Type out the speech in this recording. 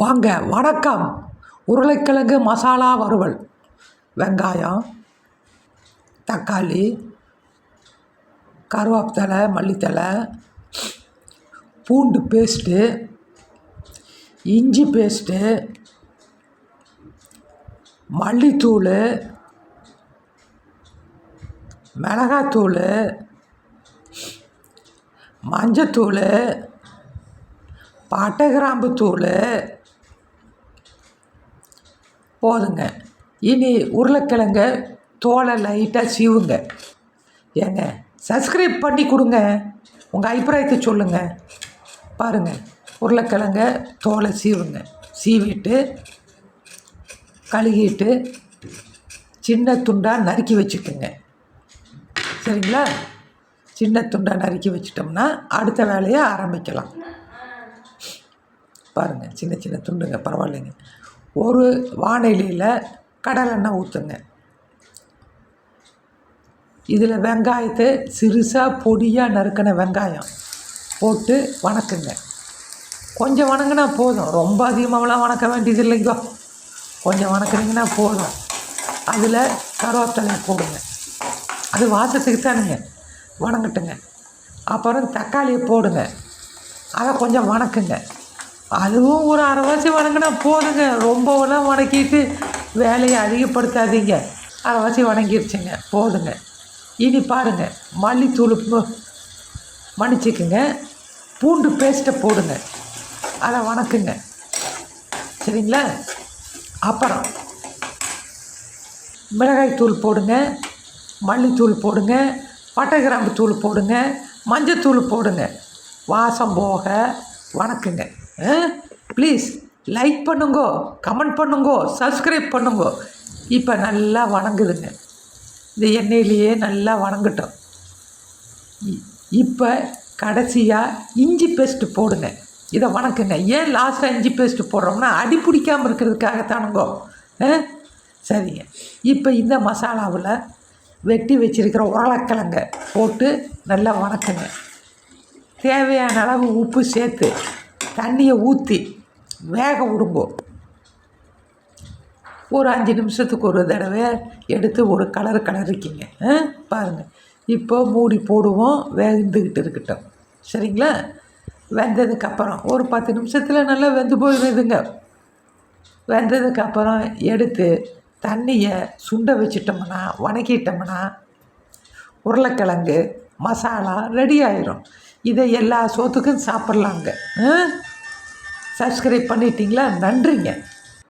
வாங்க வணக்கம். உருளைக்கிழங்கு மசாலா வறுவல். வெங்காயம், தக்காளி, கருவேப்பிலை, மல்லித்தழை, பூண்டு பேஸ்ட்டு, இஞ்சி பேஸ்ட்டு, மல்லித்தூள், மிளகாத்தூள், மஞ்சத்தூள், பட்டை கிராம்பு தூள் போதுங்க. இனி உருளைக்கிழங்க தோலை லைட்டாக சீவுங்க. ஏங்க சப்ஸ்கிரைப் பண்ணி கொடுங்க, உங்கள் அபிப்பிராயத்தை சொல்லுங்கள். பாருங்கள், உருளைக்கிழங்க தோலை சீவுங்க. சீவிட்டு கழுகிட்டு சின்ன துண்டாக நறுக்கி வச்சுக்கோங்க. சரிங்களா? சின்ன துண்டாக நறுக்கி வச்சிட்டோம்னா அடுத்த வேலையை ஆரம்பிக்கலாம். பாருங்கள், சின்ன சின்ன துண்டுங்க, பரவாயில்லைங்க. ஒரு வாணலியில் கடலெண்ணெய் ஊற்றுங்க. இதில் வெங்காயத்தை சிறுசாக பொடியாக நறுக்கின வெங்காயம் போட்டு வணக்குங்க. கொஞ்சம் வணங்கினா போதும், ரொம்ப அதிகமாகலாம் வணக்க வேண்டியது இல்லைங்கோ. கொஞ்சம் வணக்குனீங்கன்னா போதும். அதில் கருவேப்பிலையை போடுங்க. அது வாசத்துக்கு தானுங்க, வணங்கட்டுங்க. அப்புறம் தக்காளியை போடுங்க. அதை கொஞ்சம் வணக்குங்க. அதுவும் ஒரு அரைவாசி வணங்கினா போதுங்க. ரொம்பவெல்லாம் வணக்கிட்டு வேலையை அதிகப்படுத்தாதீங்க. அரைவாசி வணங்கிருச்சுங்க, போதுங்க. இனி பாருங்கள், மல்லித்தூள் மன்னிச்சிக்குங்க, பூண்டு பேஸ்ட்டை போடுங்க. அதை வணக்குங்க. சரிங்களா? அப்புறம் மிளகாய்த்தூள் போடுங்க, மல்லித்தூள் போடுங்க, பட்டை கிராம்பு தூள் போடுங்க, மஞ்சத்தூள் போடுங்க. வாசம் போக வணக்குங்க. ப்ளீஸ் லைக் பண்ணுங்கோ, கமெண்ட் பண்ணுங்கோ, சப்ஸ்கிரைப் பண்ணுங்கோ. இப்போ நல்லா வணங்குதுங்க. இந்த எண்ணெயிலேயே நல்லா வணங்கட்டும். இப்போ கடைசியாக இஞ்சி பேஸ்ட்டு போடுங்க. இதை வணக்குங்க. ஏன் லாஸ்ட்டாக இஞ்சி பேஸ்ட்டு போடுறோம்னா அடி பிடிக்காமல் இருக்கிறதுக்காகத்தானுங்கோ. சரிங்க. இப்போ இந்த மசாலாவில் வெட்டி வச்சுருக்கிற உருளைக்கிழங்க போட்டு நல்லா வணக்குங்க. தேவையான அளவு உப்பு சேர்த்து தண்ணியை ஊற்றி வேக விடுங்கோ. ஒரு 5 நிமிஷத்துக்கு ஒரு தடவை எடுத்து ஒரு கலரிக்கிங்க. பாருங்கள், இப்போ மூடி போடுவோம், வெந்துக்கிட்டு இருக்கட்டும். சரிங்களா? வெந்ததுக்கப்புறம் ஒரு 10 நிமிஷத்தில் நல்லா வெந்து போயிடுதுங்க. வெந்ததுக்கப்புறம் எடுத்து தண்ணியை சுண்ட வச்சிட்டோம்னா, வணக்கிட்டோம்னா உருளைக்கிழங்கு மசாலா ரெடி ஆயிரும். இதை எல்லா சோத்துக்கும் சாப்பிட்லாங்க. சப்ஸ்கிரைப் பண்ணிட்டீங்களா? நன்றிங்க.